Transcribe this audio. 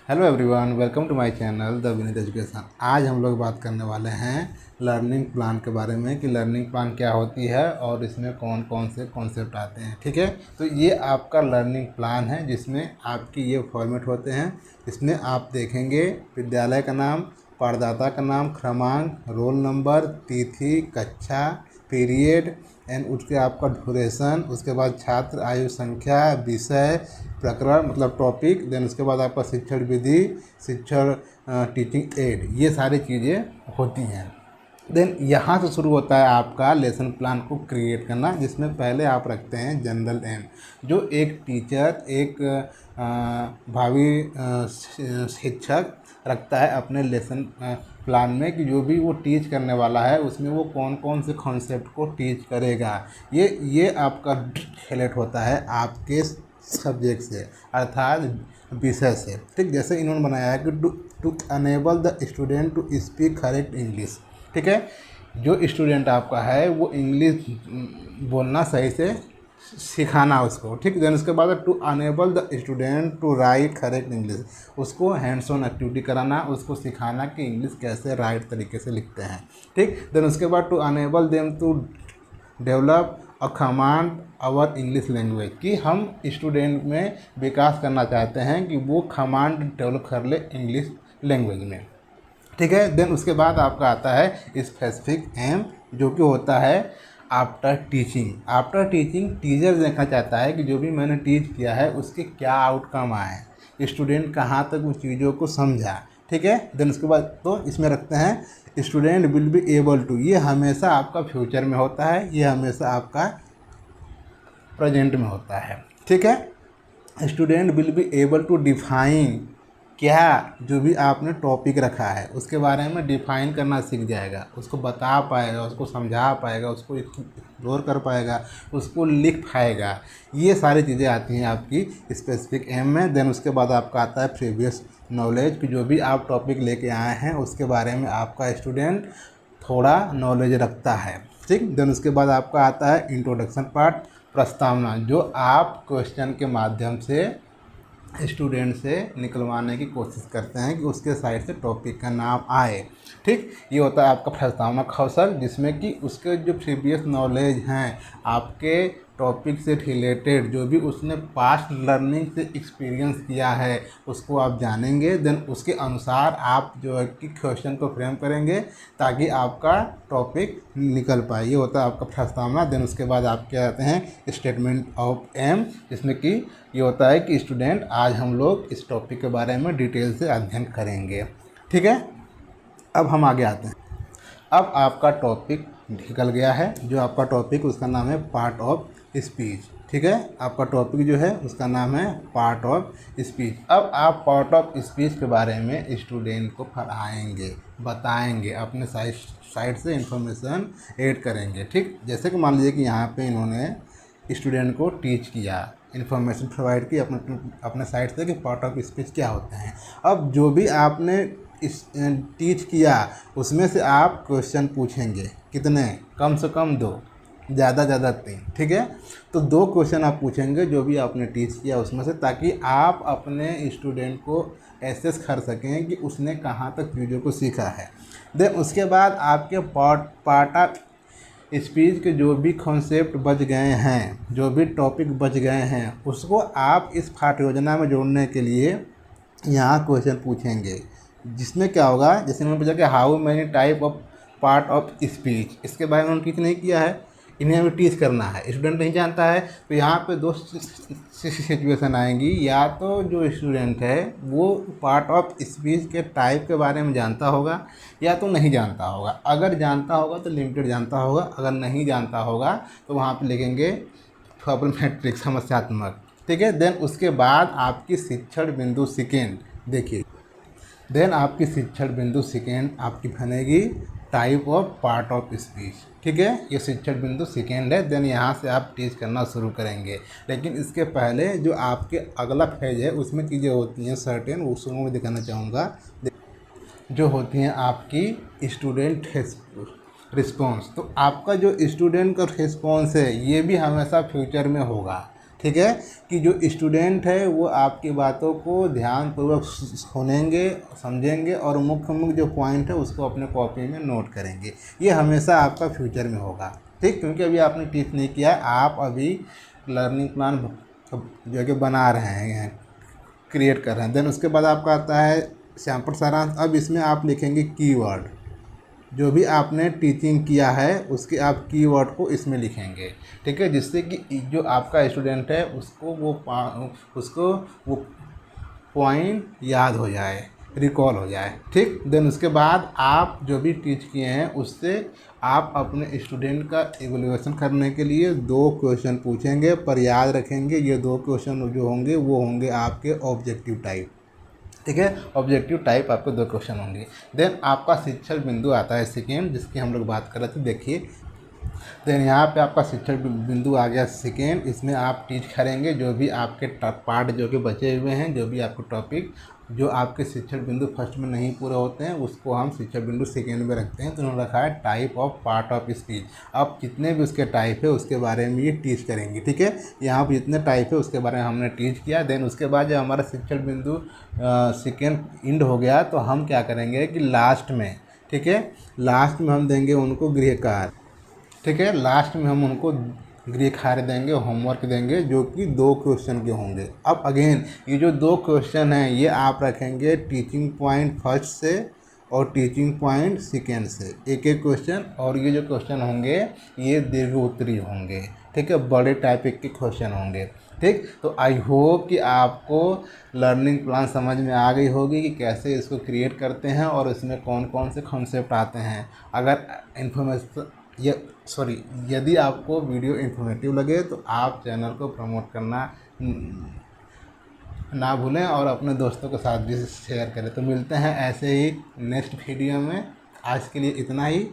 Hello everyone, welcome to my channel the Vineet education. आज हम लोग बात करने वाले हैं लर्निंग प्लान के बारे में कि लर्निंग प्लान क्या होती है और इसमें कौन कौन से कॉन्सेप्ट आते हैं। ठीक है, तो ये आपका लर्निंग प्लान है जिसमें आपकी ये फॉर्मेट होते हैं। इसमें आप देखेंगे विद्यालय का नाम, पाठदाता का नाम, क्रमांक, रोल नंबर, तिथि, कक्षा, पीरियड एंड उसके आपका ड्यूरेशन, उसके बाद छात्र आयु संख्या, विषय, प्रकरण मतलब टॉपिक, देन उसके बाद आपका शिक्षण विधि, शिक्षण टीचिंग एड, ये सारी चीज़ें होती हैं। देन यहाँ से शुरू होता है आपका लेसन प्लान को क्रिएट करना, जिसमें पहले आप रखते हैं जनरल एम, जो एक टीचर एक भावी शिक्षक रखता है अपने लेसन प्लान में कि जो भी वो टीच करने वाला है उसमें वो कौन कौन से कॉन्सेप्ट को टीच करेगा। ये आपका रिलेट होता है आपके सब्जेक्ट से, अर्थात विषय से। ठीक, जैसे इन्होंने बनाया है कि to enable the student to speak correct English. ठीक है, जो स्टूडेंट आपका है वो इंग्लिश बोलना सही से सिखाना उसको। ठीक, देन उसके बाद to enable the student to write correct English, उसको हैंड्स ऑन एक्टिविटी कराना, उसको सिखाना कि इंग्लिश कैसे राइट तरीके से लिखते हैं। ठीक, देन उसके बाद to enable them to develop a command over English language, कि हम स्टूडेंट में विकास करना चाहते हैं कि वो कमांड डेवलप कर ले इंग्लिश लैंग्वेज में। ठीक है, देन उसके बाद आपका आता है स्पेसिफिक एम, जो कि होता है after teaching. After teaching teacher देखना चाहता है कि जो भी मैंने टीच किया है उसके क्या आउटकम आए, स्टूडेंट कहाँ तक उन चीज़ों को समझा। ठीक है, देन उसके बाद तो इसमें रखते हैं student will be able to, ये हमेशा आपका फ्यूचर में होता है, ये हमेशा आपका प्रेजेंट में होता है। ठीक है, student will be able to define, क्या जो भी आपने टॉपिक रखा है उसके बारे में डिफाइन करना सीख जाएगा, उसको बता पाएगा, उसको समझा पाएगा, उसको एक्सप्लोर कर पाएगा, उसको लिख पाएगा। ये सारी चीज़ें आती हैं आपकी स्पेसिफिक एम में। देन उसके बाद आपका आता है प्रीवियस नॉलेज, कि जो भी आप टॉपिक लेके आए हैं उसके बारे में आपका स्टूडेंट थोड़ा नॉलेज रखता है। ठीक, देन उसके बाद आपका आता है इंट्रोडक्शन पार्ट, प्रस्तावना, जो आप क्वेश्चन के माध्यम से स्टूडेंट से निकलवाने की कोशिश करते हैं कि उसके साइड से टॉपिक का नाम आए। ठीक, ये होता है आपका प्रस्तावना कौशल, जिसमें कि उसके जो प्रीवियस नॉलेज हैं आपके टॉपिक से रिलेटेड, जो भी उसने पास्ट लर्निंग से एक्सपीरियंस किया है उसको आप जानेंगे। देन उसके अनुसार आप जो है कि क्वेश्चन को फ्रेम करेंगे ताकि आपका टॉपिक निकल पाए। ये होता है आपका प्रस्तावना। देन उसके बाद आप क्या कहते हैं स्टेटमेंट ऑफ एम, जिसमें कि ये होता है कि स्टूडेंट आज हम लोग इस टॉपिक के बारे में डिटेल से अध्ययन करेंगे। ठीक है, अब हम आगे आते हैं। अब आपका टॉपिक निकल गया है, जो आपका टॉपिक उसका नाम है पार्ट ऑफ स्पीच। ठीक है, आपका टॉपिक जो है उसका नाम है पार्ट ऑफ स्पीच। अब आप पार्ट ऑफ स्पीच के बारे में स्टूडेंट को पढ़ाएंगे, बताएंगे, अपने साइड से इंफॉर्मेशन ऐड करेंगे। ठीक, जैसे कि मान लीजिए कि यहाँ पे इन्होंने स्टूडेंट को टीच किया, इन्फॉर्मेशन प्रोवाइड की अपने साइड से कि पार्ट ऑफ स्पीच क्या होते हैं। अब जो भी आपने टीच किया उसमें से आप क्वेश्चन पूछेंगे, कितने, कम से कम 2, ज़्यादा ज़्यादा 3। ठीक है, तो 2 क्वेश्चन आप पूछेंगे जो भी आपने टीच किया उसमें से, ताकि आप अपने स्टूडेंट को एसेस कर सकें कि उसने कहाँ तक चीज़ों को सीखा है। देन उसके बाद आपके पार्ट ऑफ स्पीच के जो भी कॉन्सेप्ट बच गए हैं, जो भी टॉपिक बच गए हैं, उसको आप इस पाठ्य योजना में जोड़ने के लिए यहाँ क्वेश्चन पूछेंगे, जिसमें क्या होगा, जैसे उन्होंने पूछा कि how many type of part of speech, इसके बारे में उन्होंने टीच नहीं किया है, इन्हें हमें टीच करना है, स्टूडेंट नहीं जानता है। तो यहाँ पे 2 सिचुएशन आएंगी, या तो जो स्टूडेंट है वो पार्ट ऑफ स्पीच के टाइप के बारे में जानता होगा या तो नहीं जानता होगा। अगर जानता होगा तो लिमिटेड जानता होगा, अगर नहीं जानता होगा तो वहाँ पे लिखेंगे प्रॉब्लमैटिक, समस्यात्मक। ठीक है, देन उसके बाद आपकी शिक्षण बिंदु सेकेंड, देखिए, देन आपकी शिक्षण बिंदु सेकेंड आपकी बनेगी type of part of speech. ठीक है, ये शिक्षण बिंदु सेकेंड है। देन यहाँ से आप टीच करना शुरू करेंगे, लेकिन इसके पहले जो आपके अगला फेज है उसमें चीज़ें होती हैं सर्टेन, उसको मैं दिखाना चाहूँगा, जो होती हैं आपकी स्टूडेंट रिस्पॉन्स। तो आपका जो स्टूडेंट का रिस्पॉन्स है ये भी हमेशा फ्यूचर में होगा। ठीक है, कि जो स्टूडेंट है वो आपकी बातों को ध्यानपूर्वक सुनेंगे, समझेंगे और मुख्य मुख्य जो पॉइंट है उसको अपने कॉपी में नोट करेंगे। ये हमेशा आपका फ्यूचर में होगा, ठीक, क्योंकि अभी आपने टीच नहीं किया है, आप अभी लर्निंग प्लान जो है कि बना रहे हैं, क्रिएट कर रहे हैं। देन उसके बाद आपका आता है सैंपल सारांश। अब इसमें आप लिखेंगे कीवर्ड, जो भी आपने टीचिंग किया है उसके आप कीवर्ड को इसमें लिखेंगे, ठीक है, जिससे कि जो आपका स्टूडेंट है उसको वो पॉइंट याद हो जाए, रिकॉल हो जाए, ठीक। देन उसके बाद आप जो भी टीच किए हैं उससे आप अपने स्टूडेंट का इवैल्यूएशन करने के लिए 2 क्वेश्चन पूछेंगे, पर याद रखेंगे ये 2 क्वेश्चन जो होंगे वो होंगे आपके ऑब्जेक्टिव टाइप, ठीक है। ऑब्जेक्टिव टाइप आपके 2 क्वेश्चन होंगे। देन आपका शिक्षण बिंदु आता है सेकेंड, जिसकी हम लोग बात कर रहे थे, देखिए। देन यहाँ पे आपका शिक्षण बिंदु आ गया सेकेंड। इसमें आप टीच करेंगे जो भी आपके पार्ट जो कि बचे हुए हैं, जो भी आपके टॉपिक जो आपके शिक्षण बिंदु फर्स्ट में नहीं पूरे होते हैं उसको हम शिक्षण बिंदु सेकेंड में रखते हैं। तो उन्होंने रखा है type of part of speech. अब जितने भी उसके टाइप है उसके बारे में ये टीच करेंगे, ठीक है। यहाँ पर जितने टाइप है उसके बारे में हमने टीच किया। देन उसके बाद जब हमारा शिक्षण बिंदु सेकेंड इंड हो गया तो हम क्या करेंगे कि लास्ट में, ठीक है, लास्ट में हम देंगे उनको गृह कार्य, ठीक है, लास्ट में हम उनको गृह कार्य देंगे, होमवर्क देंगे, जो कि 2 क्वेश्चन के होंगे। अब अगेन ये जो 2 क्वेश्चन हैं ये आप रखेंगे टीचिंग पॉइंट फर्स्ट से और टीचिंग पॉइंट सेकेंड से, एक एक क्वेश्चन। और ये जो क्वेश्चन होंगे ये दीर्घ उत्तरीय होंगे, ठीक है, बड़े टाइप के क्वेश्चन होंगे, ठीक। तो आई होप कि आपको लर्निंग प्लान समझ में आ गई होगी कि कैसे इसको क्रिएट करते हैं और इसमें कौन कौन से कॉन्सेप्ट आते हैं। अगर यदि आपको वीडियो इन्फॉर्मेटिव लगे तो आप चैनल को प्रमोट करना ना भूलें और अपने दोस्तों के साथ भी शेयर करें। तो मिलते हैं ऐसे ही नेक्स्ट वीडियो में। आज के लिए इतना ही।